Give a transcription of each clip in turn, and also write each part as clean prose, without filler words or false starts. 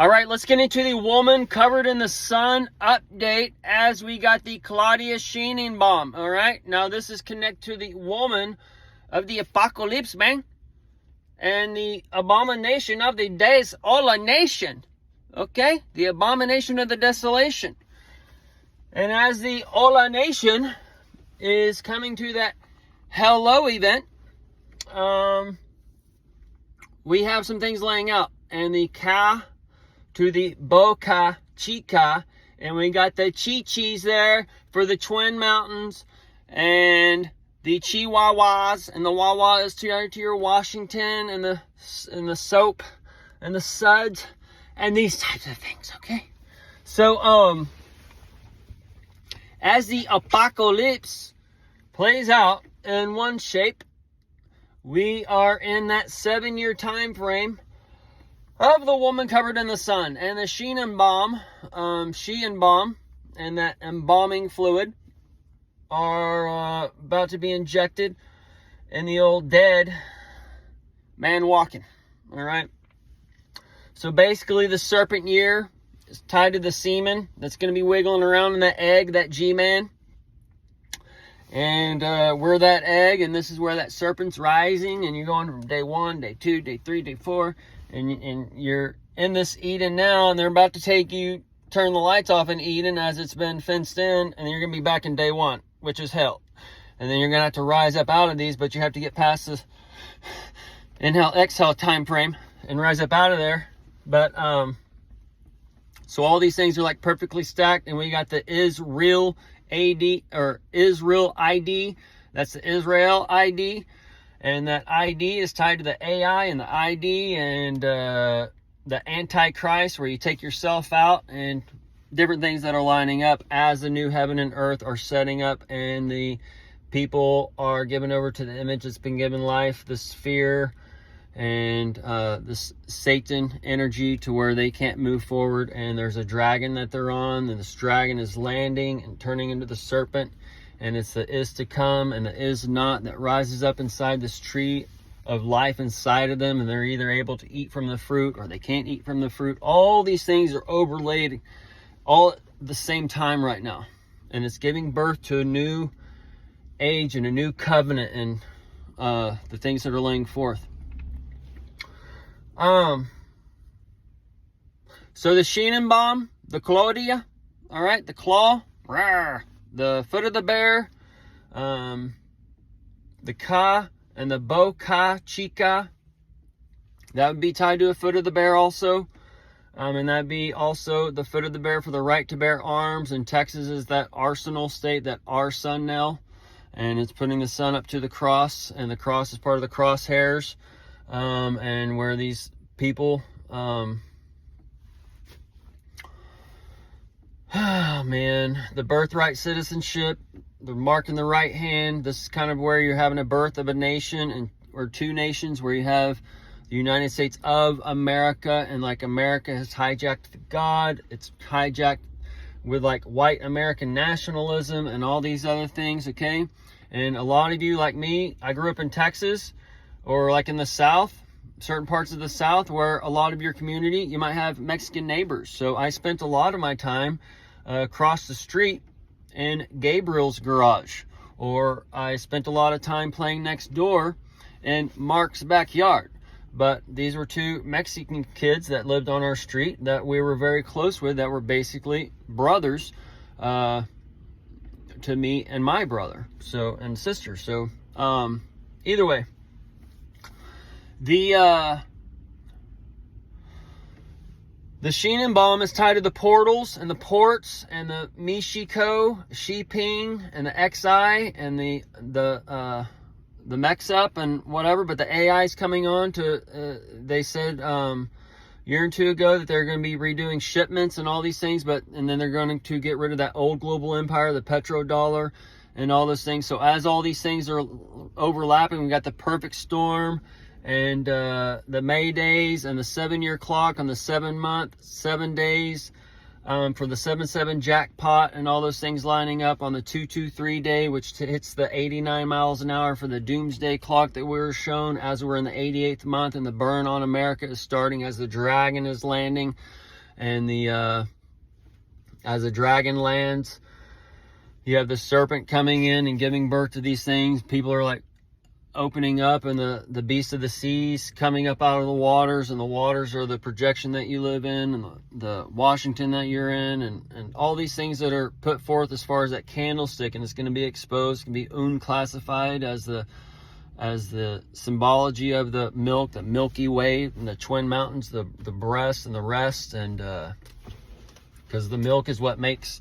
All right, let's get into the woman covered in the sun update as we got the Claudia Sheinbaum. All right, now this is connected to the woman of the apocalypse, man, and the abomination of the desolation. Okay, the abomination of the desolation. And as the Ola Nation is coming to that hello event, we have some things laying out, and the Ka to the Boca Chica, and we got the Chi-Chis there for the Twin Mountains, and the Chihuahuas, and the Wawas to your Washington, and the soap, and the suds, and these types of things, okay? So, as the apocalypse plays out in one shape, we are in that 7-year time frame of the woman covered in the sun, and the Sheinbaum, and that embalming fluid are about to be injected in the old dead man walking. All right. So basically, the serpent year is tied to the semen that's going to be wiggling around in that egg, that G-man. And we're that egg, and this is where that serpent's rising, and you're going from day 1, day 2, day 3, day 4, and you're in this Eden now, and they're about to take you, turn the lights off in Eden as it's been fenced in, and then you're going to be back in day 1, which is hell. And then you're going to have to rise up out of these, but you have to get past this inhale, exhale time frame and rise up out of there. But, so all these things are like perfectly stacked, and we got the Israel AD, or Israel ID. That's the Israel ID. And that ID is tied to the AI and the ID and the Antichrist, where you take yourself out, and different things that are lining up as the new heaven and earth are setting up, and the people are given over to the image that's been given life, the sphere, and this Satan energy, to where they can't move forward. And there's a dragon that they're on, and this dragon is landing and turning into the serpent, and it's the is to come and the is not that rises up inside this tree of life inside of them, and they're either able to eat from the fruit or they can't eat from the fruit. All these things are overlaid all at the same time right now, and it's giving birth to a new age and a new covenant, and the things that are laying forth. So the Sheinbaum, the Claudia, all right, the claw, rawr, the foot of the bear, the Ka and the Boca Chica, that would be tied to a foot of the bear also. And that'd be also the foot of the bear for the right to bear arms. And Texas is that arsenal state, that R sun now, and it's putting the sun up to the cross, and the cross is part of the crosshairs. And where these people, oh man, the birthright citizenship, the mark in the right hand, this is kind of where you're having a birth of a nation, and or two nations, where you have the United States of America, and like America has hijacked God, it's hijacked with like white American nationalism and all these other things, okay? And a lot of you, like me, I grew up in Texas, or like in the South, certain parts of the South, where a lot of your community, you might have Mexican neighbors. So I spent a lot of my time across the street in Gabriel's garage, or I spent a lot of time playing next door in Mark's backyard. But these were two Mexican kids that lived on our street that we were very close with, that were basically brothers to me and my brother, so, and sister. So either way, the Sheinbaum is tied to the portals and the ports and the Michiko, Shiping, and the XI, and the Mix-Up and whatever. But the AI is coming on to, they said a year or two ago that they're going to be redoing shipments and all these things, and then they're going to get rid of that old global empire, the petrodollar, and all those things. So as all these things are overlapping, we got the perfect storm, and the May days, and the 7-year clock on the 7-month, 7 days for the 7-7 jackpot, and all those things lining up on the 223 day, which hits the 89 miles an hour for the doomsday clock that we were shown as we're in the 88th month, and the burn on America is starting as the dragon is landing. And the as the dragon lands, you have the serpent coming in and giving birth to these things. People are like opening up, and the beast of the seas coming up out of the waters, and the waters are the projection that you live in, and the Washington that you're in, and all these things that are put forth as far as that candlestick, and it's going to be exposed, can be unclassified as the symbology of the milk, the Milky Way, and the Twin Mountains, the breast and the rest, and because the milk is what makes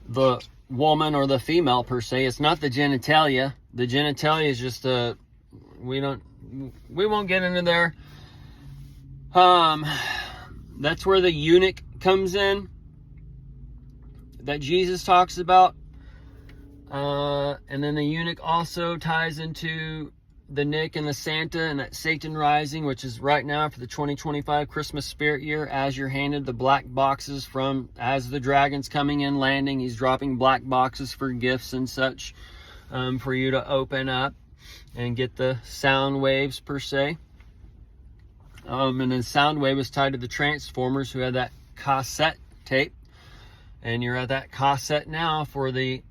the woman or the female per se. It's not the genitalia. The genitalia is just we won't get into there. That's where the eunuch comes in that Jesus talks about. And then the eunuch also ties into the Nick and the Santa and that Satan rising, which is right now for the 2025 Christmas spirit year, as you're handed the black boxes from, as the dragon's coming in, landing, he's dropping black boxes for gifts and such, for you to open up and get the sound waves per se. And then sound wave was tied to the Transformers, who had that cassette tape, and you're at that cassette now for the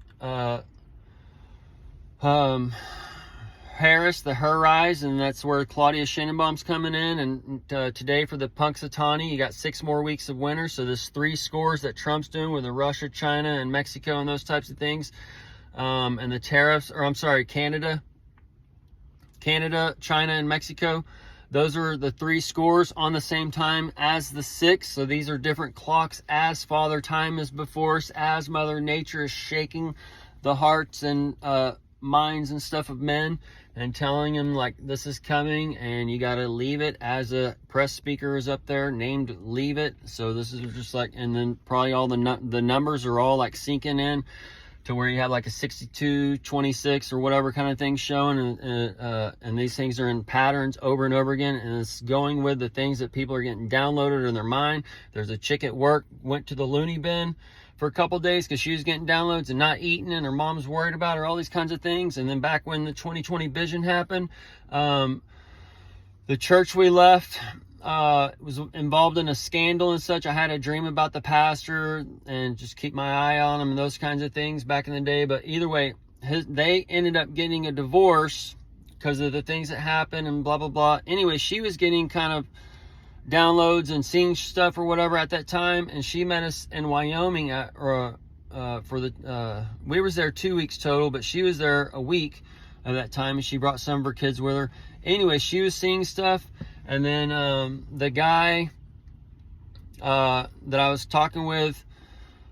Harris, the Rise, and that's where Claudia Sheinbaum's coming in. And today for the Punxsutawney, you got 6 more weeks of winter. So there's 3 scores that Trump's doing with the Russia, China, and Mexico and those types of things. And the tariffs, or I'm sorry, Canada, China, and Mexico. Those are the 3 scores on the same time as the 6. So these are different clocks as Father Time is before us, as Mother Nature is shaking the hearts and minds and stuff of men, and telling them like this is coming and you got to leave it, as a press speaker is up there named Leave It. So this is just like, and then probably all the numbers are all like sinking in to where you have like a 62, 26 or whatever kind of thing showing, and these things are in patterns over and over again, and it's going with the things that people are getting downloaded in their mind. There's a chick at work went to the loony bin for a couple days because she was getting downloads and not eating, and her mom's worried about her, all these kinds of things. And then back when the 2020 vision happened, the church we left was involved in a scandal and such. I had a dream about the pastor and just keep my eye on him and those kinds of things back in the day. But either way, they ended up getting a divorce because of the things that happened and blah, blah, blah. Anyway, she was getting kind of downloads and seeing stuff or whatever at that time, and she met us in Wyoming we was there 2 weeks total, but she was there a week at that time, and she brought some of her kids with her. Anyway, she was seeing stuff, and then the guy that I was talking with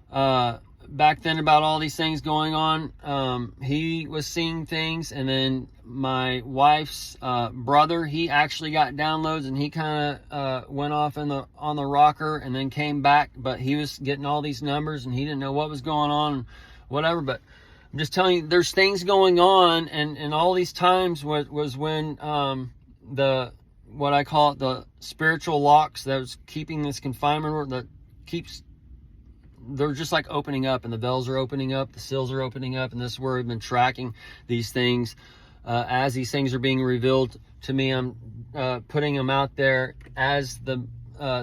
back then about all these things going on, he was seeing things. And then my wife's brother, he actually got downloads, and he kind of went off on the rocker and then came back, but he was getting all these numbers and he didn't know what was going on, whatever. But I'm just telling you, there's things going on, and all these times was when what I call it, the spiritual locks that was keeping this confinement, that keeps, they're just like opening up, and the bells are opening up, the seals are opening up, and this is where we've been tracking these things. As these things are being revealed to me, I'm putting them out there as the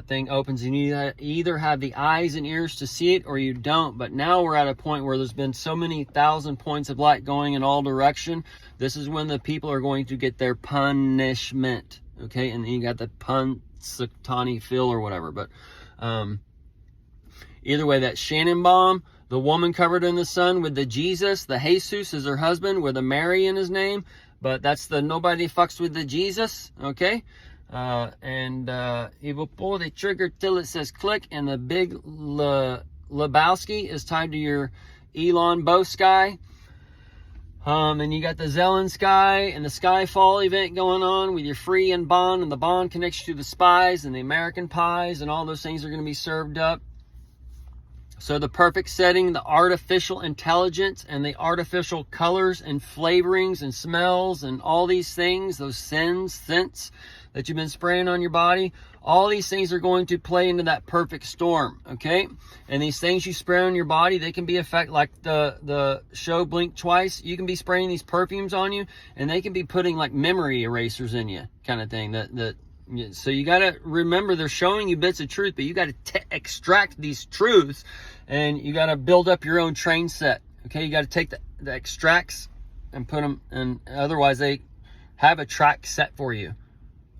thing opens, and you either have the eyes and ears to see it or you don't. But now we're at a point where there's been so many thousand points of light going in all direction. This is when the people are going to get their punishment, okay? And then you got the Punxsutawney Phil or whatever. But either way, that Sheinbaum, the woman covered in the sun with the Jesus, the Jesus is her husband with a Mary in his name, but that's the nobody fucks with the Jesus, okay? He will pull the trigger till it says click, and the big Lebowski is tied to your Elon Bow Sky. And you got the Zelensky and the Skyfall event going on with your free and bond, and the bond connects you to the spies and the American pies, and all those things are going to be served up. So the perfect setting, the artificial intelligence and the artificial colors and flavorings and smells and all these things, those scents that you've been spraying on your body, all these things are going to play into that perfect storm, okay? And these things you spray on your body, they can be like the show Blink Twice. You can be spraying these perfumes on you, and they can be putting like memory erasers in you, kind of thing. That So you got to remember, they're showing you bits of truth, but you got to extract these truths, and you got to build up your own train set. Okay, you got to take the extracts and put them, and otherwise they have a track set for you.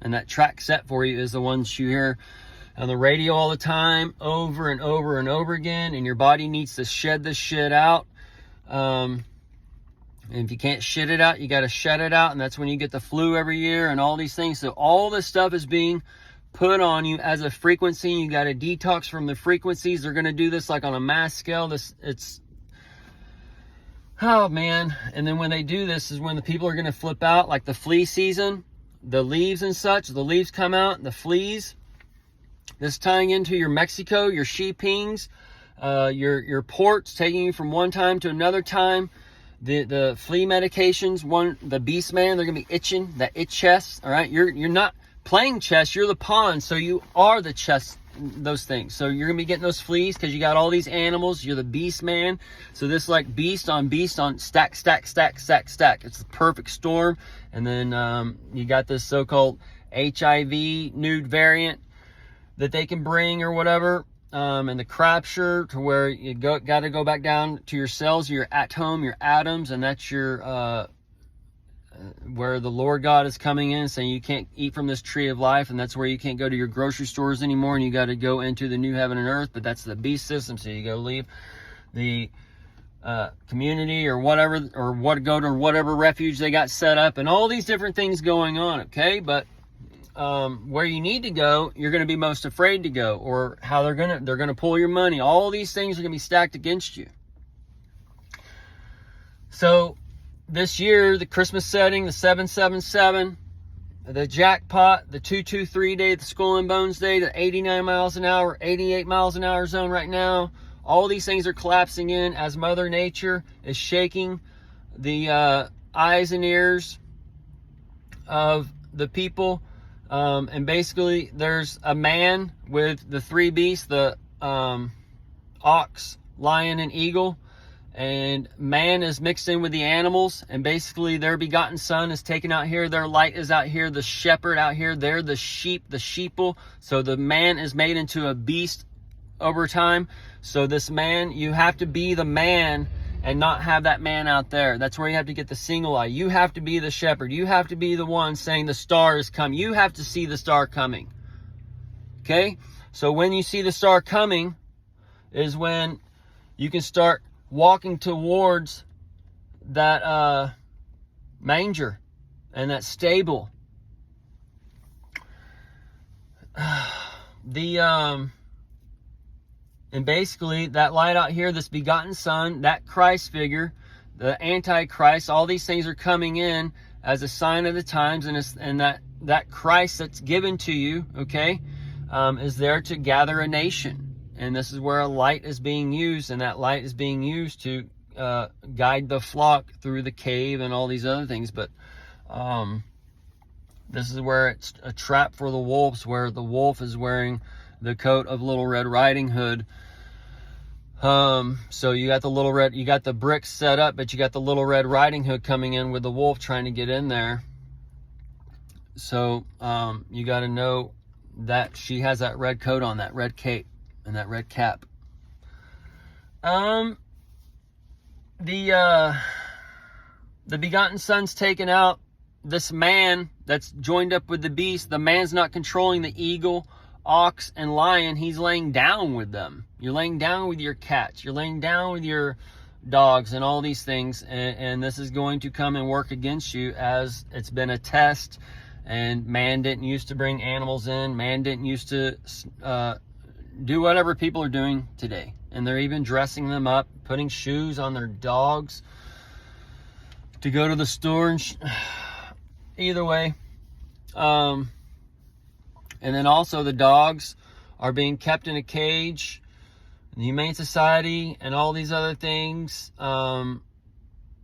And that track set for you is the ones you hear on the radio all the time, over and over and over again, and your body needs to shed this shit out. And if you can't shit it out, you got to shed it out, and that's when you get the flu every year and all these things. So all this stuff is being put on you as a frequency. You got to detox from the frequencies. They're going to do this like on a mass scale. Oh man. And then when they do this is when the people are going to flip out, like the flea season, the leaves and such. The leaves come out, the fleas. This tying into your Mexico, your sheepings, your ports, taking you from one time to another time. The flea medications, the beast man, they're gonna be itching, that itch chess. All right, you're not playing chess, you're the pawn, so you are the chess, those things. So you're gonna be getting those fleas because you got all these animals. You're the beast man. So this like beast on stack. It's the perfect storm. And then you got this so-called HIV nude variant that they can bring or whatever. And the crapture, to where you got to go back down to your cells, your atom, your atoms, and that's your where the Lord God is coming in, saying you can't eat from this tree of life, and that's where you can't go to your grocery stores anymore, and you got to go into the new heaven and earth. But that's the beast system, so you go leave the community or whatever, go to whatever refuge they got set up, and all these different things going on. Okay, but where you need to go, you're going to be most afraid to go, or how they're going to pull your money. All these things are going to be stacked against you. So this year, the Christmas setting, the 777, the jackpot, the 223 day, the Skull and Bones day, the 89 miles an hour, 88 miles an hour zone right now. All these things are collapsing in as Mother Nature is shaking the eyes and ears of the people. And basically there's a man with the three beasts, the ox, lion, and eagle, and man is mixed in with the animals, and basically their begotten son is taken out here, their light is out here, the shepherd out here, they're the sheep, the sheeple. So the man is made into a beast over time. So this man, you have to be the man and not have that man out there. That's where you have to get the single eye. You have to be the shepherd. You have to be the one saying the star is coming. You have to see the star coming. Okay? So when you see the star coming is when you can start walking towards that manger and that stable. And basically, that light out here, this begotten son, that Christ figure, the Antichrist, all these things are coming in as a sign of the times, and that Christ that's given to you, okay, is there to gather a nation. And this is where a light is being used, and that light is being used to guide the flock through the cave and all these other things. But this is where it's a trap for the wolves, where the wolf is wearing the coat of Little Red Riding Hood. So you got the bricks set up, but you got the Little Red Riding Hood coming in with the wolf trying to get in there. So you got to know that she has that red coat on, that red cape and that red cap. The begotten son's taken out. This man that's joined up with the beast, the man's not controlling the eagle, ox, and lion. He's laying down with them. You're laying down with your cats. You're laying down with your dogs and all these things. And this is going to come and work against you, as it's been a test. And man didn't used to bring animals in. Man didn't used to do whatever people are doing today. And they're even dressing them up, putting shoes on their dogs to go to the store. And either way. And then also the dogs are being kept in a cage, the Humane Society and all these other things, and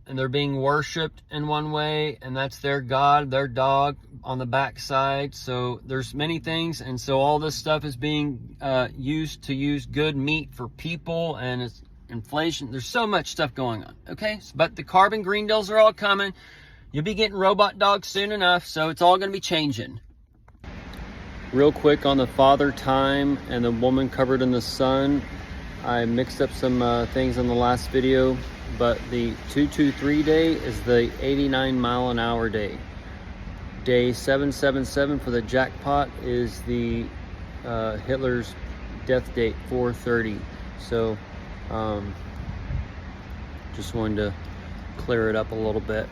they're being worshipped in one way, and that's their god, their dog on the backside. So there's many things, and so all this stuff is being used to use good meat for people, and it's inflation. There's so much stuff going on, okay? But the carbon green deals are all coming. You'll be getting robot dogs soon enough, so it's all going to be changing. Real quick on the Father Time and the Woman Covered in the Sun. I mixed up some things in the last video, but the 223 day is the 89 mile an hour day. Day 777 for the jackpot is the Hitler's death date, 4/30. So just wanted to clear it up a little bit.